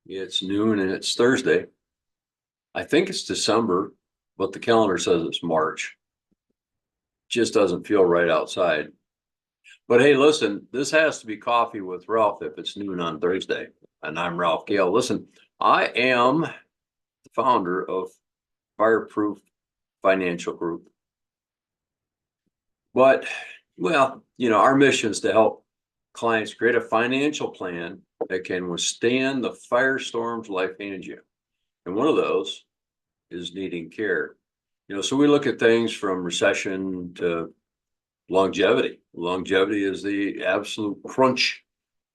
It's noon and it's Thursday. I think it's December, but the calendar says it's March. Just doesn't feel right outside. But hey, listen, this has to be Coffee with Ralph if it's noon on Thursday. And I'm Ralph Gale. Listen, I am the founder of Fireproof Financial Group. But, well, our mission is to help clients create a financial plan that can withstand the firestorms life hands you. And one of those is needing care. So we look at things from recession to longevity. Longevity is the absolute crunch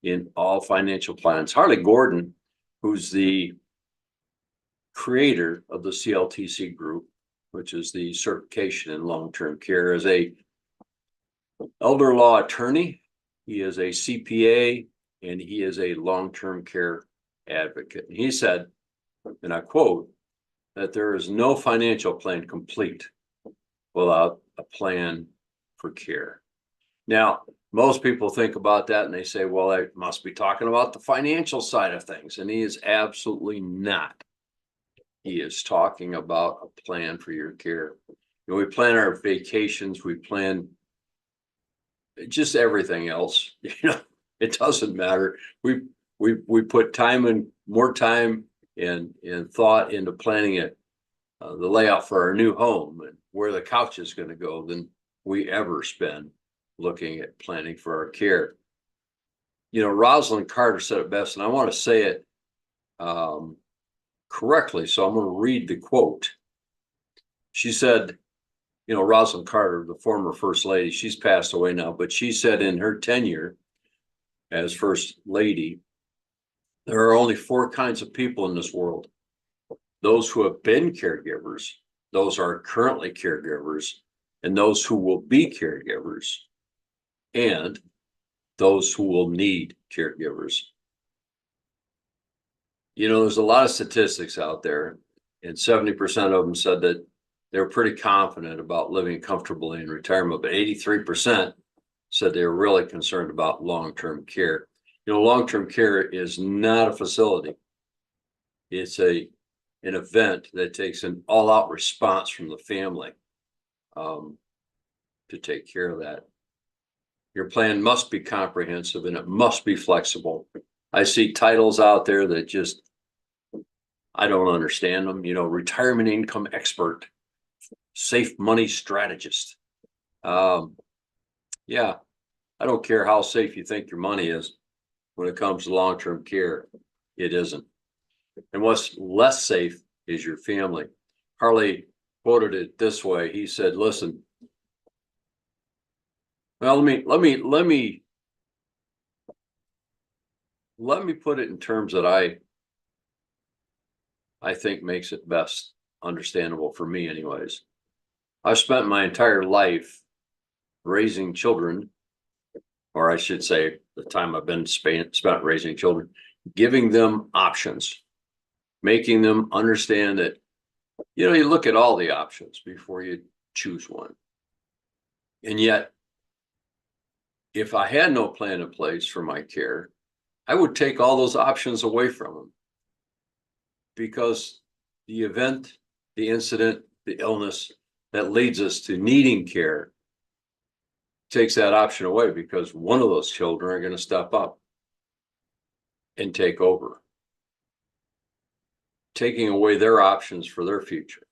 in all financial plans. Harley Gordon, who's the creator of the CLTC group, which is the certification in long-term care, is a elder law attorney. He is a CPA and he is a long-term care advocate. And he said, and I quote, that there is no financial plan complete without a plan for care. Now, most people think about that and they say, well, I must be talking about the financial side of things. And he is absolutely not. He is talking about a plan for your care. We plan our vacations, we plan just everything else. It doesn't matter. We put time and more time and thought into planning it, the layout for our new home and where the couch is going to go than we ever spend looking at planning for our care. Rosalind Carter said it best, and I want to say it correctly, so I'm going to read the quote. She said, Rosalind Carter, the former First Lady, she's passed away now, but she said in her tenure as First Lady, there are only four kinds of people in this world: those who have been caregivers, those who are currently caregivers, and those who will be caregivers, and those who will need caregivers. There's a lot of statistics out there, and 70% of them said that they're pretty confident about living comfortably in retirement, but 83% said they were really concerned about long-term care. Long-term care is not a facility. It's an event that takes an all-out response from the family to take care of that. Your plan must be comprehensive and it must be flexible. I see titles out there that just, I don't understand them. Retirement income expert, safe money strategist. Yeah, I don't care how safe you think your money is. When it comes to long-term care, it isn't. And what's less safe is your family. Harley quoted it this way. He said, listen, well, let me put it in terms that I think makes it best understandable for me anyways. I've spent my entire life raising children, or I should say the time I've been spent raising children, giving them options, making them understand that, you look at all the options before you choose one. And yet, if I had no plan in place for my care, I would take all those options away from them, because the event, the incident, the illness that leads us to needing care takes that option away, because one of those children are going to step up and take over, taking away their options for their future.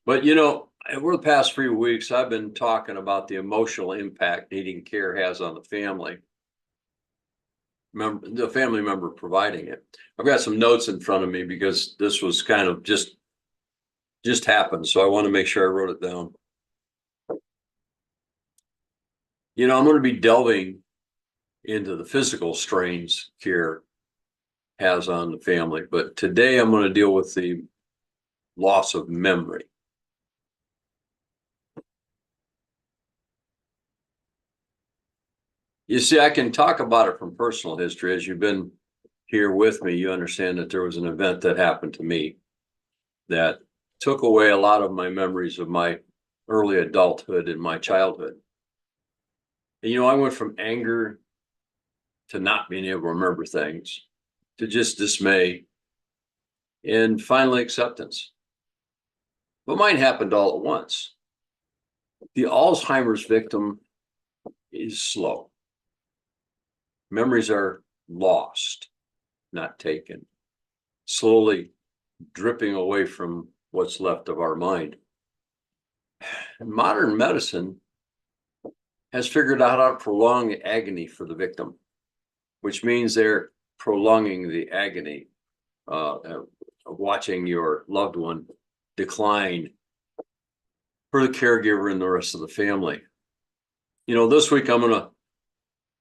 But over the past few weeks, I've been talking about the emotional impact needing care has on the family member providing it. I've got some notes in front of me because this was kind of just happened, so I want to make sure I wrote it down. I'm going to be delving into the physical strains care has on the family, but today I'm going to deal with the loss of memory. You see, I can talk about it from personal history. As you've been here with me, you understand that there was an event that happened to me that took away a lot of my memories of my early adulthood and my childhood. And I went from anger to not being able to remember things, to just dismay, and finally acceptance. But mine happened all at once. The Alzheimer's victim is slow. Memories are lost, not taken, slowly dripping away from what's left of our mind. Modern medicine has figured out how to prolong agony for the victim, which means they're prolonging the agony of watching your loved one decline for the caregiver and the rest of the family. This week I'm going to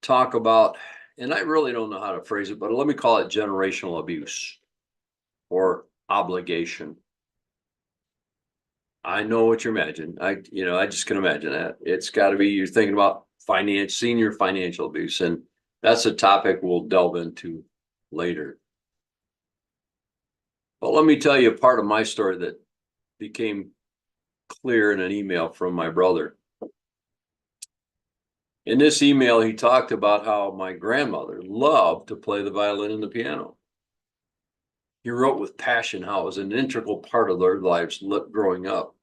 talk about, and I really don't know how to phrase it, but let me call it generational abuse or obligation. I know what you imagine. I just can imagine that. It's got to be, you're thinking about senior financial abuse, and that's a topic we'll delve into later. But let me tell you a part of my story that became clear in an email from my brother. In this email, he talked about how my grandmother loved to play the violin and the piano. He wrote with passion how it was an integral part of their lives growing up.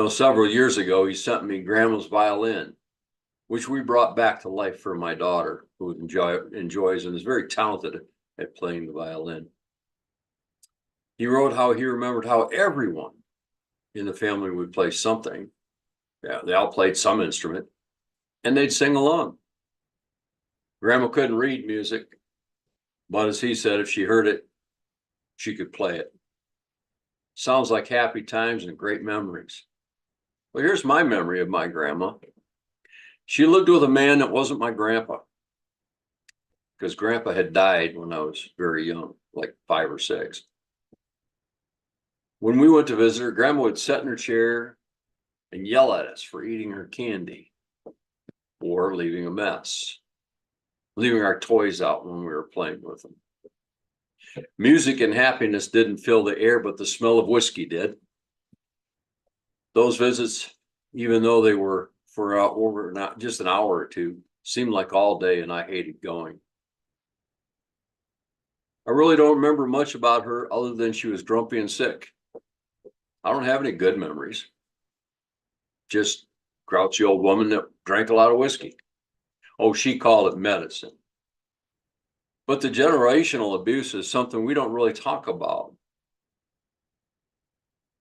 Several years ago, he sent me grandma's violin, which we brought back to life for my daughter, who enjoys and is very talented at playing the violin. He wrote how he remembered how everyone in the family would play something. Yeah, they all played some instrument, and they'd sing along. Grandma couldn't read music, but as he said, if she heard it, she could play it. Sounds like happy times and great memories. Well, here's my memory of my grandma. She lived with a man that wasn't my grandpa, because grandpa had died when I was very young, like 5 or 6. When we went to visit her, grandma would sit in her chair and yell at us for eating her candy or leaving a mess, leaving our toys out when we were playing with them. Music and happiness didn't fill the air, but the smell of whiskey did. Those visits, even though they were for over not just an hour or two, seemed like all day, and I hated going. I really don't remember much about her other than she was grumpy and sick. I don't have any good memories. Just grouchy old woman that drank a lot of whiskey. Oh, she called it medicine. But the generational abuse is something we don't really talk about.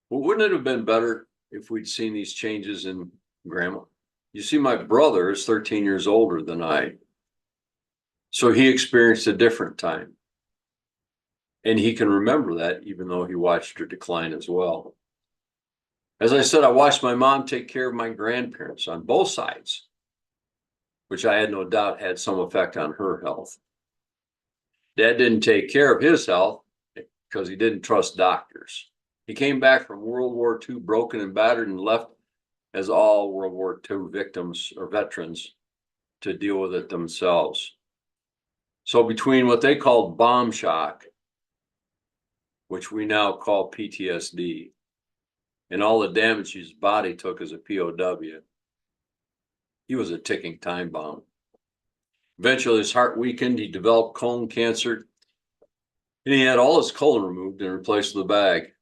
Well, wouldn't it have been better if we'd seen these changes in grandma? You see, my brother is 13 years older than I, so he experienced a different time. And he can remember that, even though he watched her decline as well. As I said, I watched my mom take care of my grandparents on both sides, which I had no doubt had some effect on her health. Dad didn't take care of his health because he didn't trust doctors. He came back from World War II broken and battered and left as all World War II victims or veterans to deal with it themselves. So between what they called bomb shock, which we now call PTSD, and all the damage his body took as a POW, he was a ticking time bomb. Eventually, his heart weakened. He developed colon cancer, and he had all his colon removed and replaced with a bag.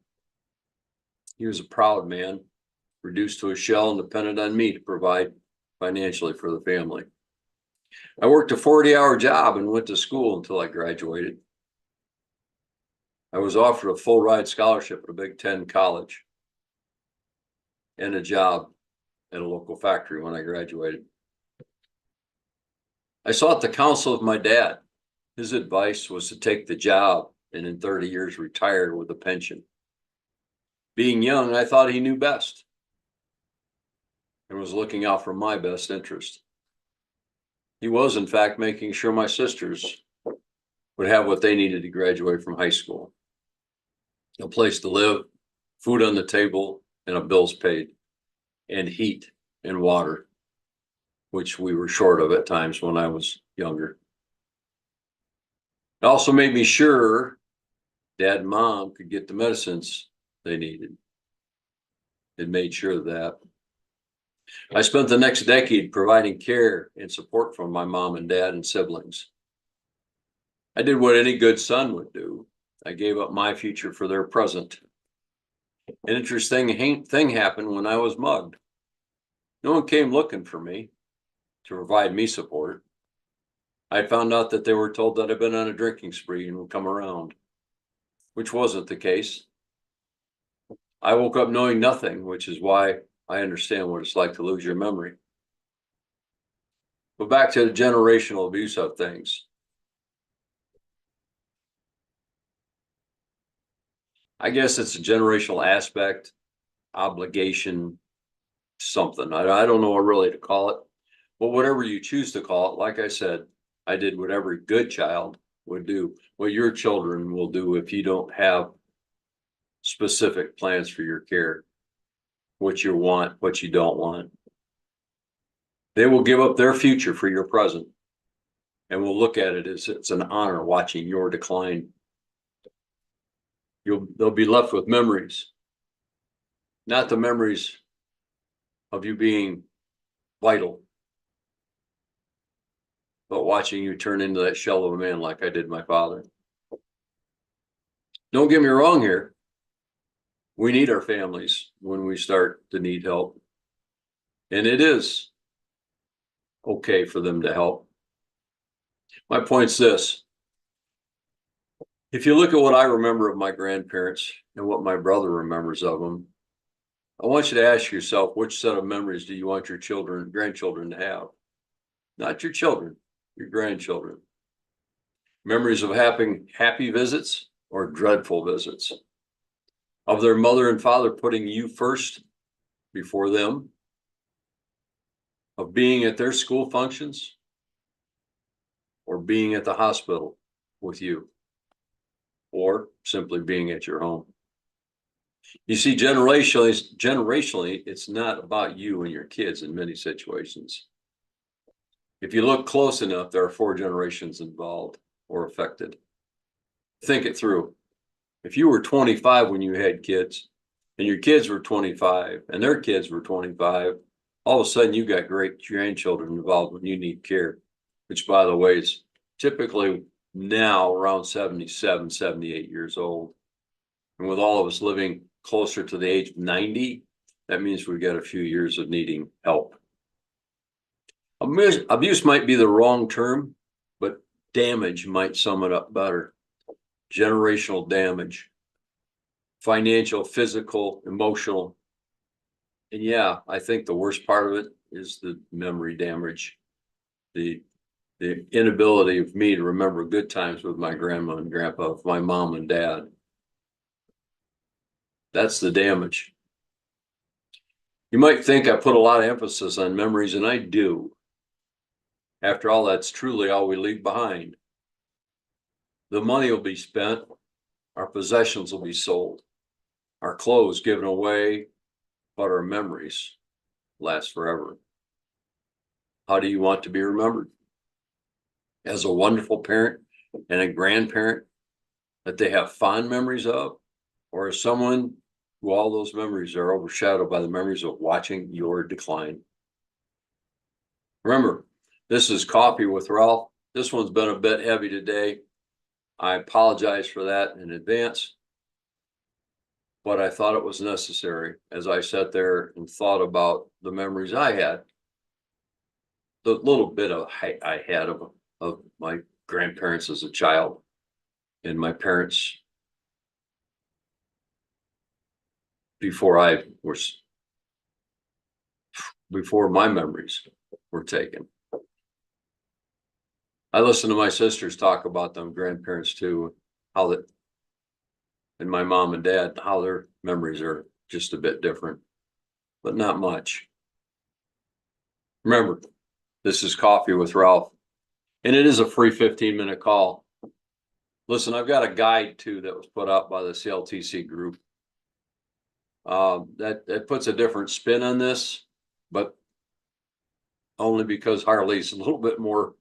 He was a proud man, reduced to a shell and depended on me to provide financially for the family. I worked a 40-hour job and went to school until I graduated. I was offered a full ride scholarship at a Big Ten college and a job at a local factory when I graduated. I sought the counsel of my dad. His advice was to take the job and in 30 years retire with a pension. Being young, I thought he knew best and was looking out for my best interest. He was, in fact, making sure my sisters would have what they needed to graduate from high school: a place to live, food on the table, and a bills paid, and heat and water, which we were short of at times when I was younger. It also made me sure Dad and Mom could get the medicines they needed. It made sure of that. I spent the next decade providing care and support for my mom and dad and siblings. I did what any good son would do. I gave up my future for their present. An interesting thing happened when I was mugged. No one came looking for me to provide me support. I found out that they were told that I'd been on a drinking spree and would come around, which wasn't the case. I woke up knowing nothing, which is why I understand what it's like to lose your memory. But back to the generational abuse of things. I guess it's a generational aspect, obligation, something. I don't know what really to call it, but whatever you choose to call it, like I said, I did what every good child would do, what your children will do if you don't have specific plans for your care, what you want, what you don't want. They will give up their future for your present, and we'll look at it as it's an honor watching your decline. They'll be left with memories, not the memories of you being vital, but watching you turn into that shell of a man like I did my father. Don't get me wrong here. We need our families when we start to need help. And it is okay for them to help. My point's this. If you look at what I remember of my grandparents and what my brother remembers of them, I want you to ask yourself, which set of memories do you want your children, grandchildren to have? Not your children, your grandchildren. Memories of happy visits or dreadful visits, of their mother and father putting you first before them, of being at their school functions, or being at the hospital with you, or simply being at your home. You see, generationally, it's not about you and your kids in many situations. If you look close enough, there are 4 generations involved or affected. Think it through. If you were 25 when you had kids, and your kids were 25, and their kids were 25, all of a sudden you got great grandchildren involved when you need care, which, by the way, is typically now around 77, 78 years old. And with all of us living closer to the age of 90, that means we've got a few years of needing help. Abuse might be the wrong term, but damage might sum it up better. Generational damage, financial, physical, emotional. And yeah, I think the worst part of it is the memory damage, the inability of me to remember good times with my grandma and grandpa, my mom and dad. That's the damage. You might think I put a lot of emphasis on memories, and I do. After all, that's truly all we leave behind. The money will be spent, our possessions will be sold, our clothes given away, but our memories last forever. How do you want to be remembered? As a wonderful parent and a grandparent that they have fond memories of, or as someone who all those memories are overshadowed by the memories of watching your decline? Remember, this is Coffee with Ralph. This one's been a bit heavy today. I apologize for that in advance, but I thought it was necessary as I sat there and thought about the memories I had, the little bit of I had of my grandparents as a child and my parents before my memories were taken. I listen to my sisters talk about them grandparents too, and my mom and dad, how their memories are just a bit different, but not much. Remember, this is Coffee with Ralph, and it is a free 15-minute call. Listen, I've got a guide too that was put out by the CLTC group. That puts a different spin on this, but only because Harley's a little bit more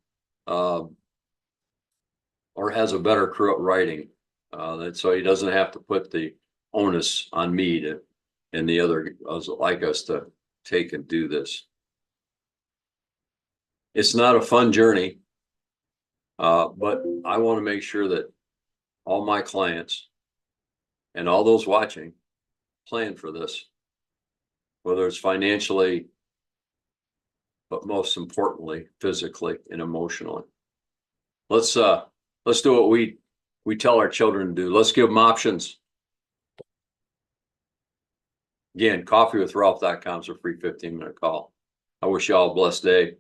or has a better crew at writing, so he doesn't have to put the onus on me and the other like us to take and do this. It's not a fun journey. But I want to make sure that all my clients and all those watching plan for this, whether it's financially, but most importantly, physically and emotionally. Let's do what we tell our children to do. Let's give them options. Again, coffeewithralph.com is a free 15-minute call. I wish you all a blessed day.